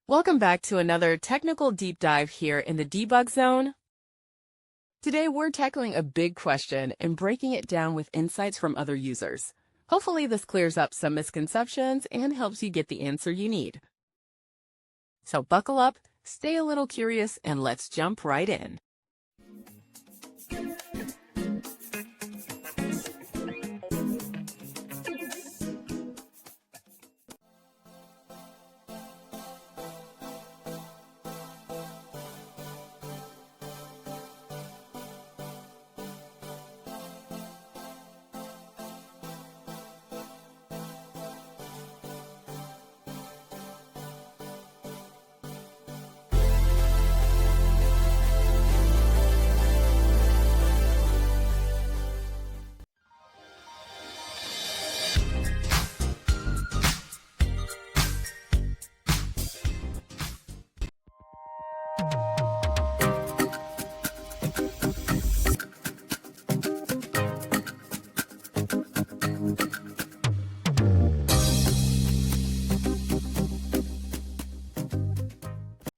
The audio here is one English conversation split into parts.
Welcome back to another technical deep dive here in the debug zone. Today we're tackling a big question and breaking it down with insights from other users. Hopefully this clears up some misconceptions and helps you get the answer you need. So buckle up, stay a little curious, and let's jump right in.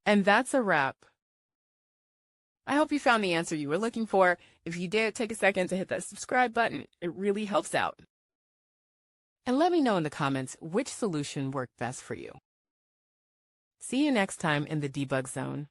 And that's a wrap. I hope you found the answer you were looking for. If you did, take a second to hit that subscribe button. It really helps out. And let me know in the comments which solution worked best for you. See you next time in the debug zone.